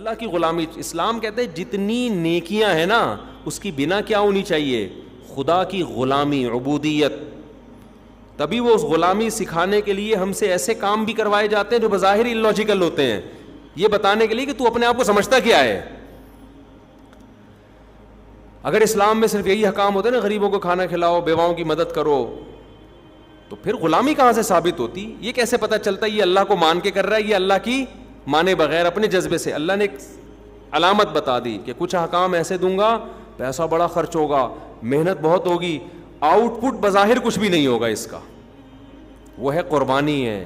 اللہ کی غلامی. اسلام کہتے ہیں جتنی نیکیاں ہیں نا اس کی بنا کیا ہونی چاہیے؟ خدا کی غلامی, عبودیت. تبھی وہ اس غلامی سکھانے کے لیے ہم سے ایسے کام بھی کروائے جاتے ہیں جو بظاہر illogical ہوتے ہیں, یہ بتانے کے لیے کہ تو اپنے آپ کو سمجھتا کیا ہے. اگر اسلام میں صرف یہی حکام ہوتے ہیں نا, غریبوں کو کھانا کھلاؤ, بیواؤں کی مدد کرو, تو پھر غلامی کہاں سے ثابت ہوتی؟ یہ کیسے پتہ چلتا ہے یہ اللہ کو مان کے کر رہا ہے, یہ اللہ کی مانے بغیر اپنے جذبے سے؟ اللہ نے ایک علامت بتا دی کہ کچھ احکام ایسے دوں گا, پیسہ بڑا خرچ ہوگا, محنت بہت ہوگی, آؤٹ پٹ بظاہر کچھ بھی نہیں ہوگا اس کا, وہ ہے قربانی ہے.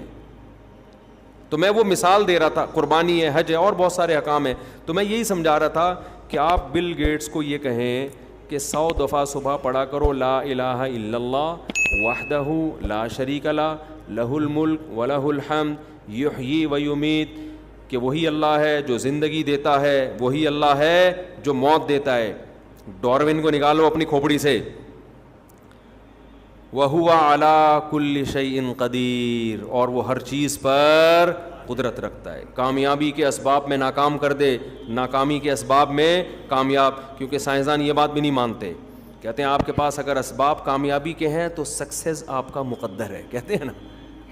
تو میں وہ مثال دے رہا تھا, قربانی ہے, حج ہے, اور بہت سارے احکام ہیں. تو میں یہی سمجھا رہا تھا کہ آپ بل گیٹس کو یہ کہیں کہ 100 دفعہ صبح پڑھا کرو لا الہ الا اللہ وحدہ لا شریک لہ لہ الملک ولہ الحمد یحیی و یمیت, کہ وہی اللہ ہے جو زندگی دیتا ہے, وہی اللہ ہے جو موت دیتا ہے. ڈاروین کو نکالو اپنی کھوپڑی سے. وَهُوَ عَلَىٰ كُلِّ شَيْءٍ قَدِيرٌ, اور وہ ہر چیز پر قدرت رکھتا ہے. کامیابی کے اسباب میں ناکام کر دے, ناکامی کے اسباب میں کامیاب. کیونکہ سائنسدان یہ بات بھی نہیں مانتے, کہتے ہیں آپ کے پاس اگر اسباب کامیابی کے ہیں تو سکسیز آپ کا مقدر ہے. کہتے ہیں نا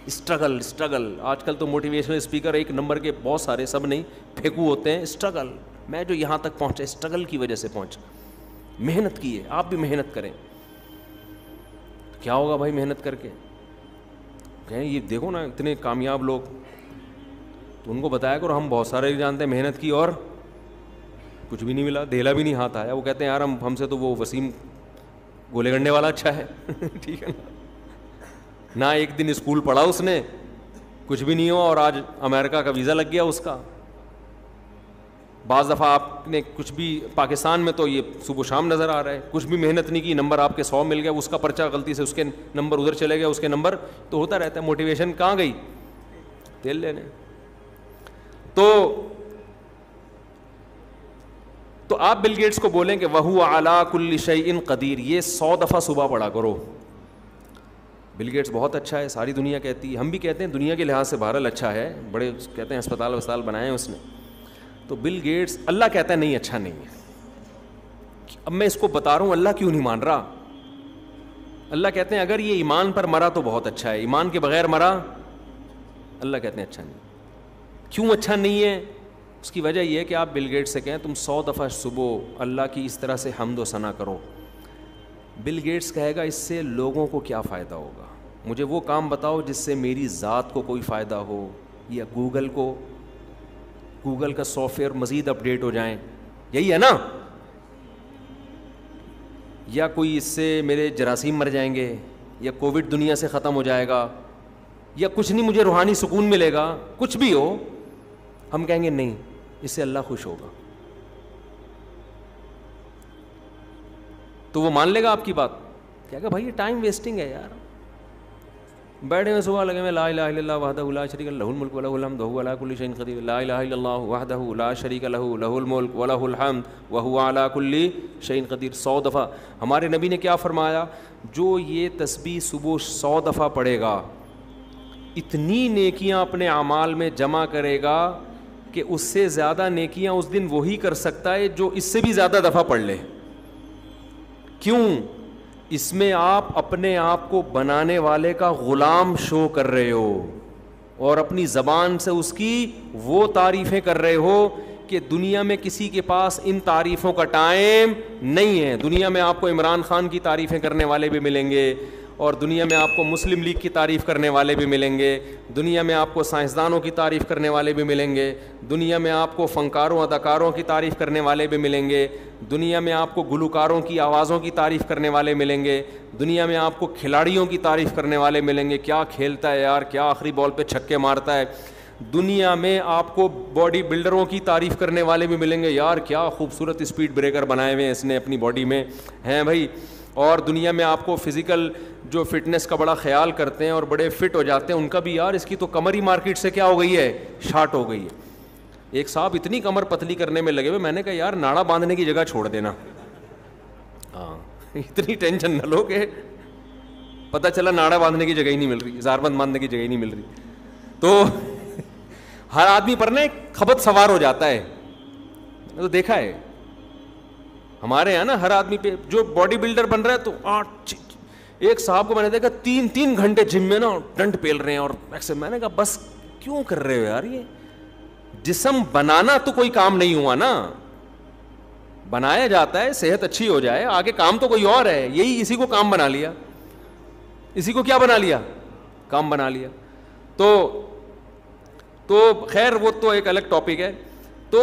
اسٹرگل اسٹرگل. آج کل تو موٹیویشنل اسپیکر ایک نمبر کے بہت سارے, سب نہیں, پھینکو ہوتے ہیں. اسٹرگل, میں جو یہاں تک پہنچا اسٹرگل کی وجہ سے پہنچا, محنت کی ہے. آپ بھی محنت کریں. کیا ہوگا بھائی محنت کر کے؟ کہیں یہ دیکھو نا اتنے کامیاب لوگ, تو ان کو بتایا کرو ہم بہت سارے جانتے ہیں محنت کی اور کچھ بھی نہیں ملا, دھیلا بھی نہیں ہاتھ آیا. وہ کہتے ہیں یار ہم سے تو وہ وسیم گولے گنڈے والا اچھا ہے. ٹھیک ہے نہ ایک دن اسکول پڑھا اس نے, کچھ بھی نہیں ہوا, اور آج امریکہ کا ویزا لگ گیا اس کا. بعض دفعہ آپ نے کچھ بھی, پاکستان میں تو یہ صبح شام نظر آ رہا ہے, کچھ بھی محنت نہیں کی, نمبر آپ کے 100 مل گیا, اس کا پرچہ غلطی سے اس کے نمبر ادھر چلے گیا, اس کے نمبر تو ہوتا رہتا ہے. موٹیویشن کہاں گئی؟ تیل لینے. تو آپ بل گیٹس کو بولیں کہ وَهُوَ عَلَىٰ كُلِّ شَيْءٍ قَدِيرٌ, یہ 100 دفعہ صبح پڑھا کرو. بل گیٹس بہت اچھا ہے, ساری دنیا کہتی ہے, ہم بھی کہتے ہیں دنیا کے لحاظ سے بہرحال اچھا ہے, بڑے کہتے ہیں اسپتال بنائے ہیں اس نے. تو بل گیٹس, اللہ کہتا ہے نہیں اچھا نہیں ہے. اب میں اس کو بتا رہا ہوں اللہ کیوں نہیں مان رہا. اللہ کہتے ہیں اگر یہ ایمان پر مرا تو بہت اچھا ہے, ایمان کے بغیر مرا, اللہ کہتے ہیں اچھا نہیں. کیوں اچھا نہیں ہے؟ اس کی وجہ یہ ہے کہ آپ بل گیٹس سے کہیں تم 100 دفعہ صبح اللہ کی اس طرح سے حمد و ثنا کرو. بل گیٹس کہے گا اس سے لوگوں کو کیا فائدہ ہوگا, مجھے وہ کام بتاؤ جس سے میری ذات کو کوئی فائدہ ہو, یا گوگل کا سافٹ ویئر مزید اپڈیٹ ہو جائیں, یہی ہے نا, یا کوئی اس سے میرے جراثیم مر جائیں گے, یا کووڈ دنیا سے ختم ہو جائے گا, یا کچھ نہیں مجھے روحانی سکون ملے گا, کچھ بھی ہو. ہم کہیں گے نہیں, اس سے اللہ خوش ہوگا. تو وہ مان لے گا آپ کی بات, کہے گا بھائی یہ ٹائم ویسٹنگ ہے یار, بیٹھے ہوئے صبح لگے میں لا الہ الا اللہ وحدہ لا شریک لہ الملک ولہ الحمد وہو علی کل شیء قدیر, لا الہ الا اللہ وحدہ لا شریک لہ لہ الملک ولہ الحمد وہو علی کل شیء قدیر. 100 دفعہ. ہمارے نبی نے کیا فرمایا, جو یہ تسبیح صبح 100 دفعہ پڑھے گا اتنی نیکیاں اپنے اعمال میں جمع کرے گا کہ اس سے زیادہ نیکیاں اس دن وہی کر سکتا ہے جو اس سے بھی زیادہ دفعہ پڑھ لے. کیوں؟ اس میں آپ اپنے آپ کو بنانے والے کا غلام شو کر رہے ہو, اور اپنی زبان سے اس کی وہ تعریفیں کر رہے ہو کہ دنیا میں کسی کے پاس ان تعریفوں کا ٹائم نہیں ہے. دنیا میں آپ کو عمران خان کی تعریفیں کرنے والے بھی ملیں گے, اور دنیا میں آپ کو مسلم لیگ کی تعریف کرنے والے بھی ملیں گے, دنیا میں آپ کو سائنسدانوں کی تعریف کرنے والے بھی ملیں گے, دنیا میں آپ کو فنکاروں اداکاروں کی تعریف کرنے والے بھی ملیں گے, دنیا میں آپ کو گلوکاروں کی آوازوں کی تعریف کرنے والے ملیں گے, دنیا میں آپ کو کھلاڑیوں کی تعریف کرنے والے ملیں گے, کیا کھیلتا ہے یار, کیا آخری بال پہ چھکے مارتا ہے. دنیا میں آپ کو باڈی بلڈروں کی تعریف کرنے والے بھی ملیں گے, یار کیا خوبصورت اسپیڈ بریکر بنائے ہوئے ہیں اس نے اپنی باڈی میں, ہیں بھائی. اور دنیا میں آپ کو فزیکل جو فٹنس کا بڑا خیال کرتے ہیں اور بڑے فٹ ہو جاتے ہیں, ان کا بھی یار اس کی تو کمر ہی مارکیٹ سے کیا ہو گئی ہے, شارٹ ہو گئی ہے. ایک صاحب اتنی کمر پتلی کرنے میں لگے ہوئے, میں نے کہا یار ناڑا باندھنے کی جگہ چھوڑ دینا, ہاں اتنی ٹینشن نہ لو کہ پتہ چلا ناڑا باندھنے کی جگہ ہی نہیں مل رہی, زاربند باندھنے کی جگہ ہی نہیں مل رہی. تو ہر آدمی پر نا ایک خبت سوار ہو جاتا ہے, تو دیکھا ہے ہمارے یہاں نا ہر آدمی پہ جو باڈی بلڈر بن رہا ہے تو ایک صاحب کو میں نے دیکھا 3 گھنٹے جم میں نا ڈنڈ پیل رہے ہیں اور ایسے. میں نے کہا بس کیوں کر رہے ہو یار, یہ جسم بنانا تو کوئی کام نہیں ہوا نا, بنایا جاتا ہے صحت اچھی ہو جائے, آگے کام تو کوئی اور ہے, یہی اسی کو کام بنا لیا, اسی کو کیا بنا لیا, کام بنا لیا. تو خیر وہ تو ایک الگ ٹاپک ہے. تو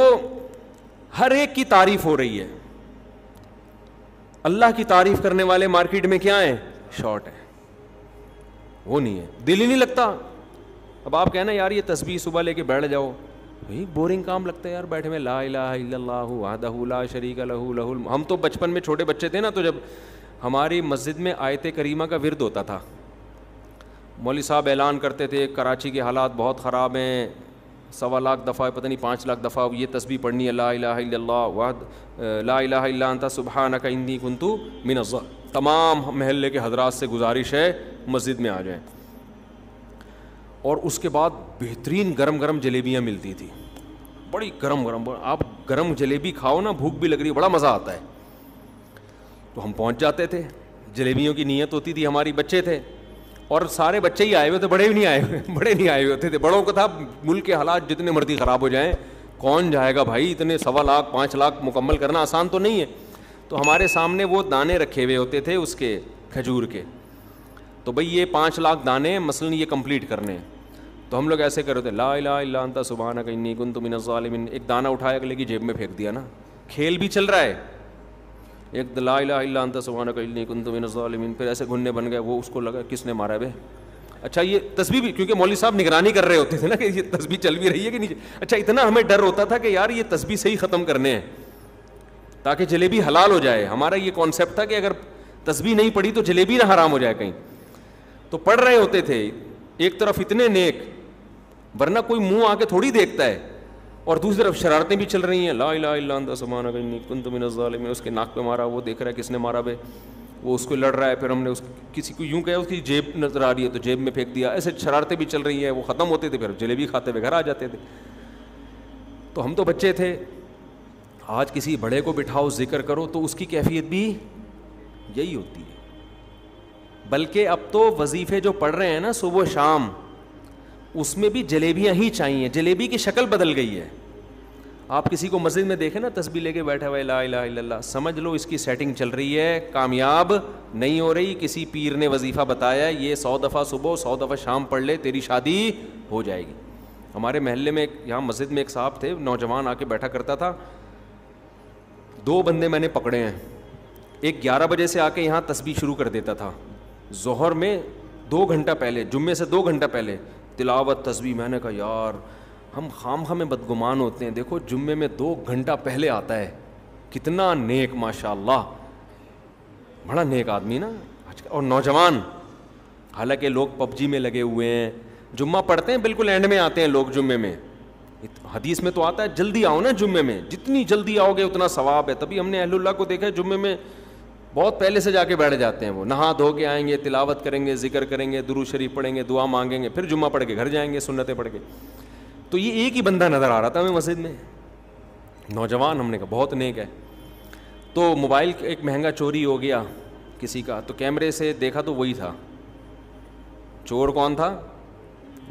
ہر ایک کی تعریف ہو رہی ہے, اللہ کی تعریف کرنے والے مارکیٹ میں کیا ہیں, شارٹ ہیں, وہ نہیں ہے, دل ہی نہیں لگتا. اب آپ کہنا یار یہ تسبیح صبح لے کے بیٹھ جاؤ, بھائی بورنگ کام لگتا ہے یار بیٹھے میں, لا الہ الا اللہ وحدہ لا شریک لہ ہم تو بچپن میں چھوٹے بچے تھے نا, تو جب ہماری مسجد میں آیت کریمہ کا ورد ہوتا تھا, مولوی صاحب اعلان کرتے تھے کراچی کے حالات بہت خراب ہیں, 1.25 لاکھ دفعہ پتہ نہیں 5 لاکھ دفعہ یہ تسبیح پڑھنی ہے, لا الہ الا اللہ لا الہ الا انت سبحانک انی کنت من الظالمین. تمام محلے کے حضرات سے گزارش ہے مسجد میں آ جائیں. اور اس کے بعد بہترین گرم گرم جلیبیاں ملتی تھی, بڑی گرم گرم, آپ گرم جلیبی کھاؤ نا, بھوک بھی لگ رہی ہے, بڑا مزہ آتا ہے. تو ہم پہنچ جاتے تھے, جلیبیوں کی نیت ہوتی تھی, ہماری بچے تھے اور سارے بچے ہی آئے ہوئے تھے, بڑے بھی نہیں آئے ہوئے, بڑے نہیں آئے ہوتے تھے. بڑوں کو تھا ملک کے حالات جتنے مرضی خراب ہو جائیں کون جائے گا بھائی, اتنے 1.25 لاکھ 5 لاکھ مکمل کرنا آسان تو نہیں ہے. تو ہمارے سامنے وہ دانے رکھے ہوئے ہوتے تھے اس کے کھجور کے, تو بھئی یہ 5 لاکھ دانے مثلاً یہ کمپلیٹ کرنے ہیں. تو ہم لوگ ایسے کر رہے تھے, لا الہ الا انت سبحانک انی کنت من الظالمین, ایک دانہ اٹھایا اگلے کی جیب میں پھینک دیا نا, کھیل بھی چل رہا ہے. ایک لا الہ الا انت سبحانک انی کنت من الظالمین, پھر ایسے گھننے بن گئے, وہ اس کو لگا کس نے مارا بے. اچھا یہ تسبیح بھی, کیونکہ مولوی صاحب نگرانی کر رہے ہوتے تھے نا کہ یہ تسبیح چل بھی رہی ہے کہ نہیں. اچھا اتنا ہمیں ڈر ہوتا تھا کہ یار یہ تسبیح صحیح ختم کرنے ہیں تاکہ جلیبی حلال ہو جائے. ہمارا یہ کانسیپٹ تھا کہ اگر تسبیح نہیں پڑھی تو جلیبی نہ حرام ہو جائے کہیں. تو پڑھ رہے ہوتے تھے, ایک طرف اتنے نیک, ورنہ کوئی منہ آ کے تھوڑی دیکھتا ہے, اور دوسری طرف شرارتیں بھی چل رہی ہیں, لا الہ الا انت سبحانک انی کنت من الظالمین, اس کے ناک پہ مارا, وہ دیکھ رہا ہے کس نے مارا بے, وہ اس کو لڑ رہا ہے, پھر ہم نے کسی کو یوں کہا اس کی جیب نظر آ رہی ہے تو جیب میں پھینک دیا. ایسے شرارتیں بھی چل رہی ہیں, وہ ختم ہوتے تھے, پھر جلیبی کھاتے ہوئے گھر آ جاتے تھے. تو ہم تو بچے تھے. آج کسی بڑے کو بٹھاؤ ذکر کرو تو اس کی کیفیت بھی یہی ہوتی ہے. بلکہ اب تو وظیفے جو پڑھ رہے ہیں نا صبح و شام, اس میں بھی جلیبیاں ہی چاہیے, جلیبی کی شکل بدل گئی ہے. آپ کسی کو مسجد میں دیکھیں نا تسبیح لے کے بیٹھا ہوا ہے, لا الہ الا اللہ, سمجھ لو اس کی سیٹنگ چل رہی ہے, کامیاب نہیں ہو رہی. کسی پیر نے وظیفہ بتایا یہ 100 دفعہ صبح 100 دفعہ شام پڑھ لے تیری شادی ہو جائے گی. ہمارے محلے میں یہاں مسجد میں ایک صاحب تھے, نوجوان آ کے بیٹھا کرتا تھا. 2 بندے میں نے پکڑے ہیں, ایک 11 بجے سے آ کے یہاں تسبیح شروع کر دیتا تھا, ظہر میں 2 گھنٹہ پہلے, جمعے سے 2 گھنٹہ پہلے تلاوت تسبیح. میں نے کہا یار ہم خام میں بدگمان ہوتے ہیں, دیکھو جمعے میں 2 گھنٹہ پہلے آتا ہے, کتنا نیک, ماشاء اللہ بڑا نیک آدمی نا. اور نوجوان, حالانکہ لوگ پب جی میں لگے ہوئے ہیں, جمعہ پڑھتے ہیں بالکل اینڈ میں آتے ہیں لوگ جمعے میں. حدیث میں تو آتا ہے جلدی آؤ نا جمعے میں, جتنی جلدی آؤ گے اتنا ثواب ہے. تبھی ہم نے اہل اللہ کو دیکھا ہے جمعے میں بہت پہلے سے جا کے بیٹھ جاتے ہیں, وہ نہا دھو کے آئیں گے, تلاوت کریں گے, ذکر کریں گے, درود شریف پڑھیں گے, دعا مانگیں گے, پھر جمعہ پڑھ کے گھر جائیں گے سنتیں پڑھ کے. تو یہ ایک ہی بندہ نظر آ رہا تھا ہمیں مسجد میں, نوجوان. ہم نے کہا بہت نیک ہے. تو موبائل ایک مہنگا چوری ہو گیا کسی کا, تو کیمرے سے دیکھا تو وہی تھا. چور کون تھا؟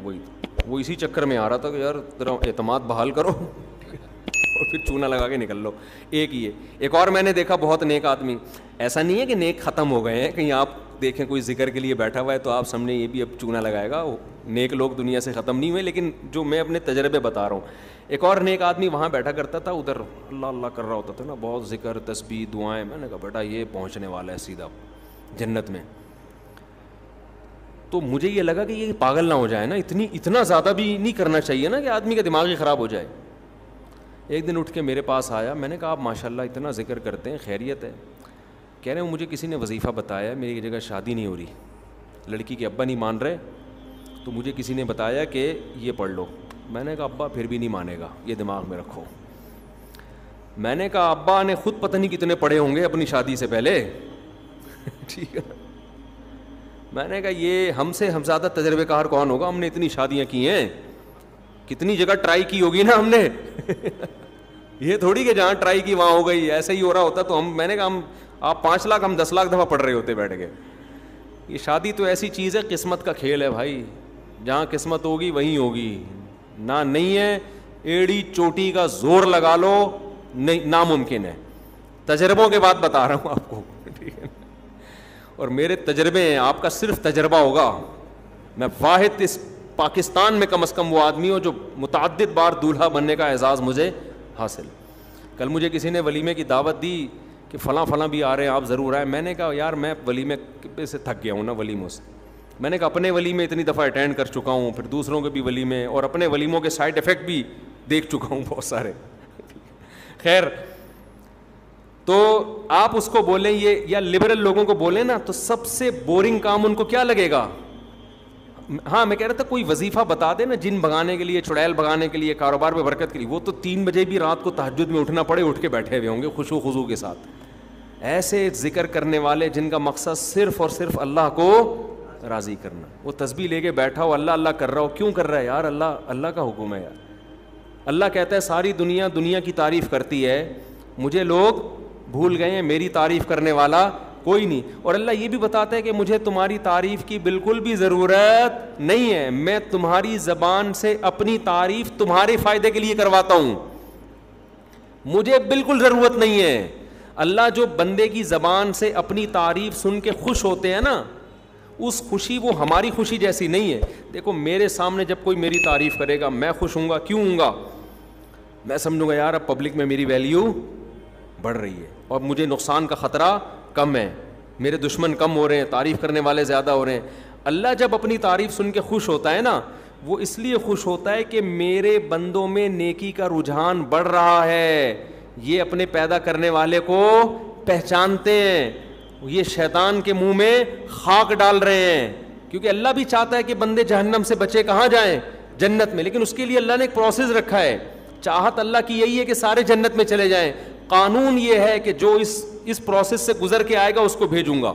وہی. وہ اسی چکر میں آ رہا تھا کہ یار تیرا اعتماد بحال کرو اور پھر چونا لگا کے نکل لو. ایک ہی ہے. ایک اور میں نے دیکھا بہت نیک آدمی. ایسا نہیں ہے کہ نیک ختم ہو گئے ہیں, کہیں آپ دیکھیں کوئی ذکر کے لیے بیٹھا ہوا ہے تو آپ سامنے یہ بھی اب چونا لگائے گا. نیک لوگ دنیا سے ختم نہیں ہوئے, لیکن جو میں اپنے تجربے بتا رہا ہوں. ایک اور نیک آدمی وہاں بیٹھا کرتا تھا, ادھر اللہ اللہ کر رہا ہوتا تھا نا, بہت ذکر تسبیح دعائیں. میں نے کہا بیٹا یہ پہنچنے والا ہے سیدھا جنت میں. تو مجھے یہ لگا کہ یہ پاگل نہ ہو جائے نا, اتنا زیادہ بھی نہیں کرنا چاہیے نا کہ آدمی کا دماغ ہی خراب ہو جائے. ایک دن اٹھ کے میرے پاس آیا, میں نے کہا آپ ماشاء اللہ اتنا ذکر کرتے ہیں, خیریت ہے؟ کہہ رہے ہیں مجھے کسی نے وظیفہ بتایا, میری جگہ شادی نہیں ہو رہی, لڑکی کے ابا نہیں مان رہے, تو مجھے کسی نے بتایا کہ یہ پڑھ لو. میں نے کہا ابا پھر بھی نہیں مانے گا, یہ دماغ میں رکھو. میں نے کہا ابا نے خود پتہ نہیں کتنے پڑھے ہوں گے اپنی شادی سے پہلے ٹھیک ہے. میں نے کہا یہ ہم زیادہ تجربے کار کون ہوگا, ہم نے اتنی شادیاں کی ہیں, کتنی جگہ ٹرائی کی ہوگی نا ہم نے یہ تھوڑی کہ جہاں ٹرائی کی وہاں ہو گئی, ایسے ہی ہو رہا ہوتا تو میں نے کہا آپ 5 لاکھ ہم 10 لاکھ دفعہ پڑھ رہے ہوتے بیٹھ کے. یہ شادی تو ایسی چیز ہے, قسمت کا کھیل ہے بھائی, جہاں قسمت ہوگی وہیں ہوگی, نہیں ہے ایڑی چوٹی کا زور لگا لو, نہیں ناممکن ہے. تجربوں کے بعد بتا رہا ہوں آپ کو, ٹھیک ہے, اور میرے تجربے ہیں, آپ کا صرف تجربہ ہوگا. میں واحد اس پاکستان میں کم از کم وہ آدمی ہوں جو متعدد بار دولہا بننے کا اعزاز مجھے حاصل. کل مجھے کسی نے ولیمے کی دعوت دی کہ فلاں فلاں بھی آ رہے ہیں, آپ ضرور آئیں. میں نے کہا یار میں ولیمے سے تھک گیا ہوں نا, ولیموں سے. میں نے کہا اپنے ولیمے اتنی دفعہ اٹینڈ کر چکا ہوں, پھر دوسروں کے بھی ولیمے, اور اپنے ولیموں کے سائڈ افیکٹ بھی دیکھ چکا ہوں بہت سارے. خیر, تو آپ اس کو بولیں یہ, یا لبرل لوگوں کو بولیں نا, تو سب سے بورنگ کام ان کو کیا لگے گا؟ ہاں میں کہہ رہا تھا کوئی وظیفہ بتا دے نا, جن بھگانے کے لیے, چڑیل بھگانے کے لیے, کاروبار میں برکت کے لیے. وہ تو 3 بجے بھی رات کو تہجد میں اٹھنا پڑے اٹھ کے بیٹھے ہوئے ہوں گے خشوع خضوع کے ساتھ. ایسے ذکر کرنے والے جن کا مقصد صرف اور صرف اللہ کو راضی کرنا. وہ تسبیح لے کے بیٹھا ہو, اللہ اللہ کر رہا ہو, کیوں کر رہا ہے یار؟ اللہ کا حکم ہے یار. اللہ کہتا ہے ساری دنیا کی تعریف کرتی ہے, مجھے لوگ بھول گئے ہیں, میری تعریف کرنے والا کوئی نہیں. اور اللہ یہ بھی بتاتا ہے کہ مجھے تمہاری تعریف کی بالکل بھی ضرورت نہیں ہے, میں تمہاری زبان سے اپنی تعریف تمہارے فائدے کے لیے کرواتا ہوں, مجھے بالکل ضرورت نہیں ہے. اللہ جو بندے کی زبان سے اپنی تعریف سن کے خوش ہوتے ہیں نا, اس خوشی وہ ہماری خوشی جیسی نہیں ہے. دیکھو میرے سامنے جب کوئی میری تعریف کرے گا, میں خوش ہوں گا. کیوں ہوں گا؟ میں سمجھوں گا یار اب پبلک میں میری ویلیو بڑھ رہی ہے اور مجھے نقصان کا خطرہ کم ہے, میرے دشمن کم ہو رہے ہیں, تعریف کرنے والے زیادہ ہو رہے ہیں. اللہ جب اپنی تعریف سن کے خوش ہوتا ہے نا, وہ اس لیے خوش ہوتا ہے کہ میرے بندوں میں نیکی کا رجحان بڑھ رہا ہے, یہ اپنے پیدا کرنے والے کو پہچانتے ہیں, یہ شیطان کے منہ میں خاک ڈال رہے ہیں. کیونکہ اللہ بھی چاہتا ہے کہ بندے جہنم سے بچے, کہاں جائیں؟ جنت میں. لیکن اس کے لیے اللہ نے ایک پروسیس رکھا ہے. چاہت اللہ کی یہی ہے کہ سارے جنت میں چلے جائیں, قانون یہ ہے کہ جو اس پروسیس سے گزر کے آئے گا اس کو بھیجوں گا.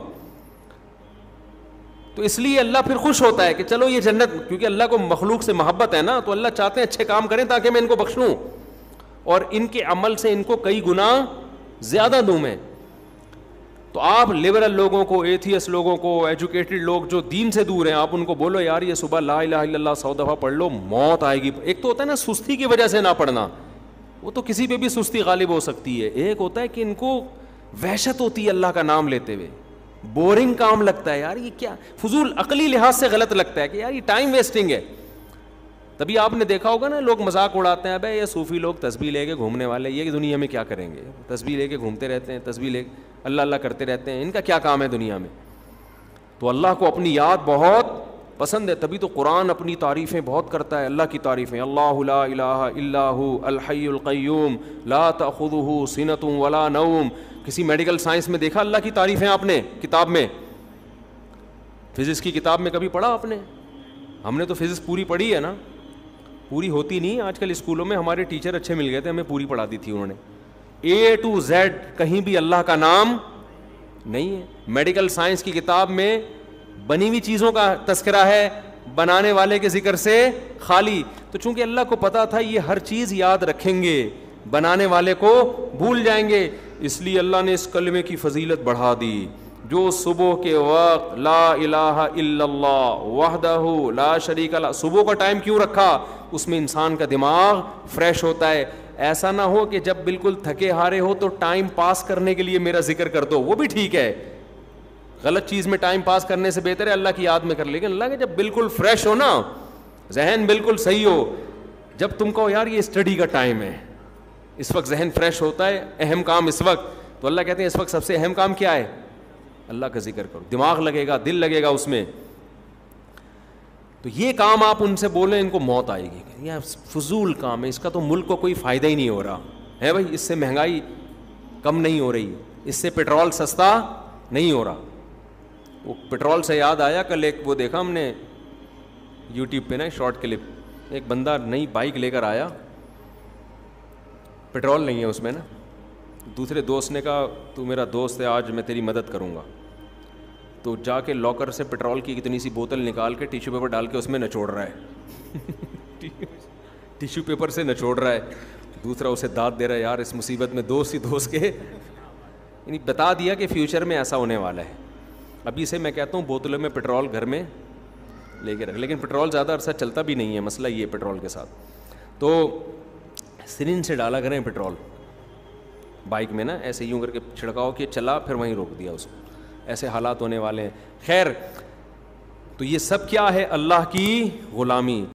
تو اس لیے اللہ پھر خوش ہوتا ہے کہ چلو یہ جنت, کیونکہ اللہ کو مخلوق سے محبت ہے نا, تو اللہ چاہتے ہیں اچھے کام کریں تاکہ میں ان کو بخشوں اور ان کے عمل سے ان کو کئی گنا زیادہ دوں میں. تو آپ لبرل لوگوں کو, ایتھیس لوگوں کو, ایجوکیٹڈ لوگ جو دین سے دور ہیں, آپ ان کو بولو یار یہ صبح لا الہ الا اللہ 100 دفعہ پڑھ لو, موت آئے گی. ایک تو ہوتا ہے نا سستی کی وجہ سے نہ پڑھنا, وہ تو کسی پہ بھی سستی غالب ہو سکتی ہے. ایک ہوتا ہے کہ ان کو وحشت ہوتی ہے اللہ کا نام لیتے ہوئے, بورنگ کام لگتا ہے یار, یہ کیا فضول, عقلی لحاظ سے غلط لگتا ہے کہ یار یہ ٹائم ویسٹنگ ہے. تبھی آپ نے دیکھا ہوگا نا لوگ مذاق اڑاتے ہیں, بھائی یہ صوفی لوگ تسبیح لے کے گھومنے والے, یہ دنیا میں کیا کریں گے, تسبیح لے کے گھومتے رہتے ہیں, تسبیح لے اللہ اللہ کرتے رہتے ہیں, ان کا کیا کام ہے دنیا میں. تو اللہ کو اپنی یاد بہت پسند ہے, تبھی تو قرآن اپنی تعریفیں بہت کرتا ہے, اللہ کی تعریفیں, اللہ لا الہ الا هو الحی القیوم لا تأخذہ سنۃ ولا نوم. کسی میڈیکل سائنس میں دیکھا اللہ کی تعریفیں آپ نے کتاب میں؟ فزکس کی کتاب میں کبھی پڑھا آپ نے؟ ہم نے تو فزکس پوری پڑھی ہے نا, پوری ہوتی نہیں. آج کل اسکولوں میں ہمارے ٹیچر اچھے مل گئے تھے, ہمیں پوری پڑھا دی تھی انہوں نے. A to Z کہیں بھی اللہ کا نام نہیں ہے. میڈیکل سائنس کی کتاب میں بنی ہوئی چیزوں کا تذکرہ ہے, بنانے والے کے ذکر سے خالی. تو چونکہ اللہ کو پتا تھا یہ ہر چیز یاد رکھیں گے, بنانے والے کو بھول جائیں گے, اس لیے اللہ نے اس کلمے کی فضیلت بڑھا دی. جو صبح کے وقت لا الہ الا اللہ وحدہ لا شریک لہ, صبح کا ٹائم کیوں رکھا؟ اس میں انسان کا دماغ فریش ہوتا ہے. ایسا نہ ہو کہ جب بالکل تھکے ہارے ہو تو ٹائم پاس کرنے کے لیے میرا ذکر کر دو, وہ بھی ٹھیک ہے, غلط چیز میں ٹائم پاس کرنے سے بہتر ہے اللہ کی یاد میں کر. لیکن اللہ کے جب بالکل فریش ہو نا, ذہن بالکل صحیح ہو, جب تم کو یار یہ اسٹڈی کا ٹائم ہے, اس وقت ذہن فریش ہوتا ہے, اہم کام اس وقت, تو اللہ کہتے ہیں اس وقت سب سے اہم کام کیا ہے؟ اللہ کا ذکر کرو. دماغ لگے گا, دل لگے گا اس میں. تو یہ کام آپ ان سے بولیں, ان کو موت آئے گی, یہ فضول کام ہے, اس کا تو ملک کو کوئی فائدہ ہی نہیں ہو رہا ہے. بھائی اس سے مہنگائی کم نہیں ہو رہی, اس سے پیٹرول سستا نہیں ہو رہا. وہ پیٹرول سے یاد آیا, کل ایک وہ دیکھا ہم نے یوٹیوب پہ نا شارٹ کلپ, ایک بندہ نئی بائک لے کر آیا, پیٹرول نہیں ہے اس میں نا. دوسرے دوست نے کہا تو میرا دوست ہے, آج میں تیری مدد کروں گا. تو جا کے لاکر سے پیٹرول کی اتنی سی بوتل نکال کے ٹیشو پیپر ڈال کے اس میں نچوڑ رہا ہے ٹیشو پیپر سے نچوڑ رہا ہے. دوسرا اسے داد دے رہا ہے، یار اس مصیبت میں دوست ہی دوست کے، یعنی بتا دیا کہ فیوچر میں ایسا ہونے والا ہے. ابھی سے میں کہتا ہوں بوتلوں میں پٹرول گھر میں لے کے رکھ، لیکن پٹرول زیادہ عرصہ چلتا بھی نہیں ہے، مسئلہ یہ ہے پٹرول کے ساتھ. تو سرنج سے ڈالا کریں پٹرول بائک میں نا، ایسے یوں کر کے چھڑکاؤ کہ چلا، پھر وہیں روک دیا اس کو. ایسے حالات ہونے والے ہیں. خیر، تو یہ سب کیا ہے؟ اللہ کی غلامی.